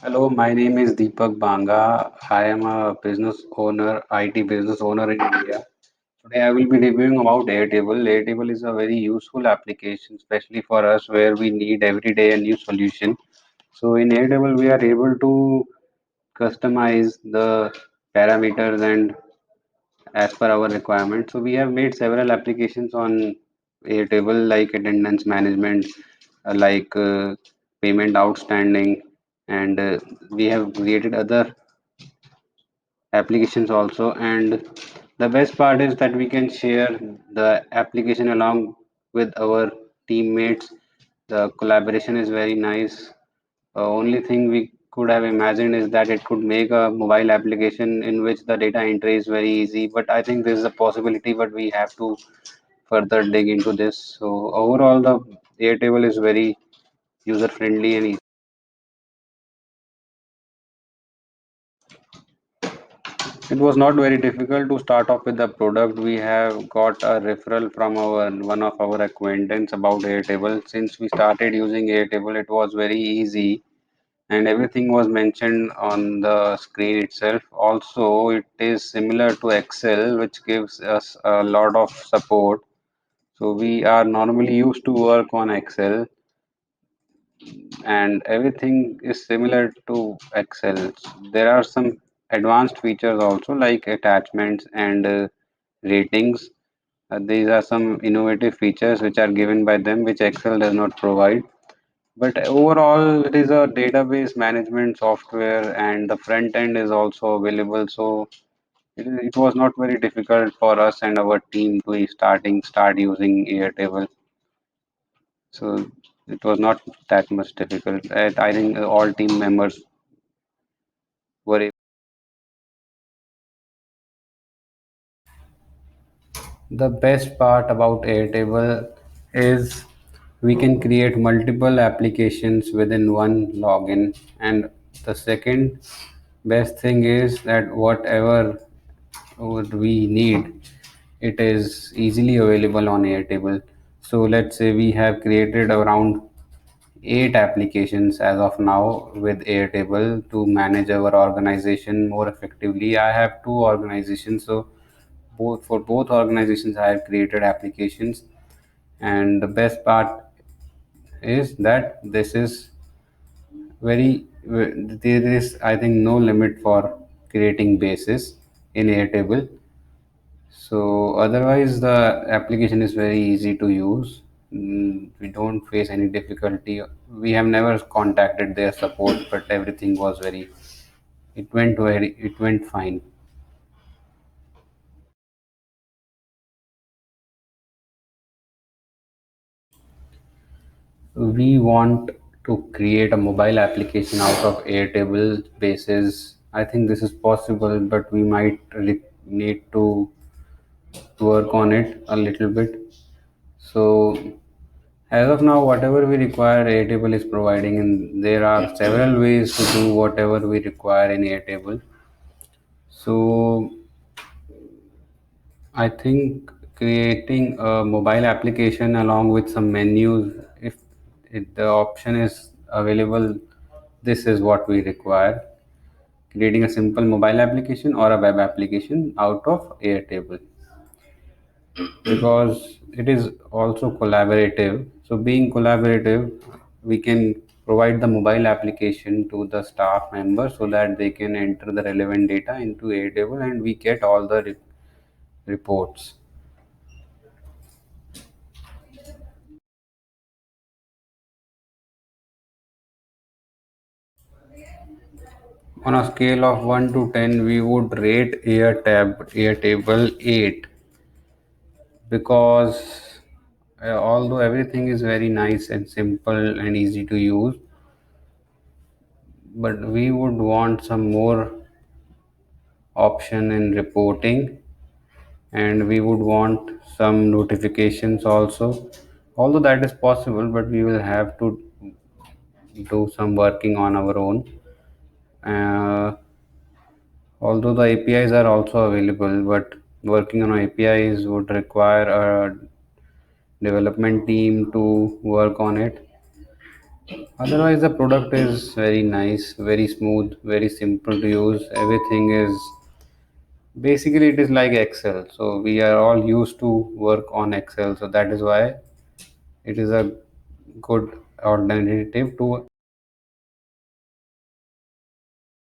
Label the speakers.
Speaker 1: Hello, my name is Deepak Banga. I am a business owner, IT business owner in India. Today I will be reviewing about Airtable. Airtable is a very useful application, especially for us where we need every day a new solution. So in Airtable, we are able to customize the parameters and as per our requirement. So we have made several applications on Airtable like attendance management, payment outstanding, and we have created other applications also. And the best part is that we can share the application along with our teammates. The collaboration is very nice. Only thing we could have imagined is that it could make a mobile application in which the data entry is very easy. But I think this is a possibility, but we have to further dig into this. So overall, the Airtable is very user friendly and easy. It was not very difficult to start off with the product. We have got a referral from our one of our acquaintance about Airtable. Since we started using Airtable, it was very easy and everything was mentioned on the screen itself. Also, it is similar to Excel, which gives us a lot of support. So we are normally used to work on Excel, and everything is similar to Excel. There are some advanced features also like attachments and ratings. These are some innovative features which are given by them, which Excel does not provide. But overall, it is a database management software, and the front end is also available. So it was not very difficult for us and our team to start using Airtable. So it was not that much difficult. I think all team members were able. The best part about Airtable is we can create multiple applications within one login. And the second best thing is that whatever would we need, it is easily available on Airtable. So let's say we have created around 8 applications as of now with Airtable to manage our organization more effectively. I have two organizations, so both organizations I have created applications, and the best part is that this is very there is I think no limit for creating bases in Airtable. So otherwise, the application is very easy to use. We don't face any difficulty. We have never contacted their support, but everything was it went fine. We want to create a mobile application out of Airtable bases. I think this is possible, but we might need to work on it a little bit. So as of now, whatever we require, Airtable is providing, and there are several ways to do whatever we require in Airtable. So, I think creating a mobile application along with some menus, if the option is available, this is what we require. Creating a simple mobile application or a web application out of Airtable, because it is also collaborative. So, being collaborative, we can provide the mobile application to the staff members so that they can enter the relevant data into Airtable and we get all the reports. On a scale of 1 to 10, we would rate Airtable 8 because although everything is very nice and simple and easy to use, but we would want some more option in reporting, and we would want some notifications also, although that is possible, but we will have to do some working on our own. Although the APIs are also available, but working on APIs would require a development team to work on it. Otherwise, the product is very nice, very smooth, very simple to use. Everything is basically it is like Excel. So we are all used to work on Excel. So that is why it is a good alternative to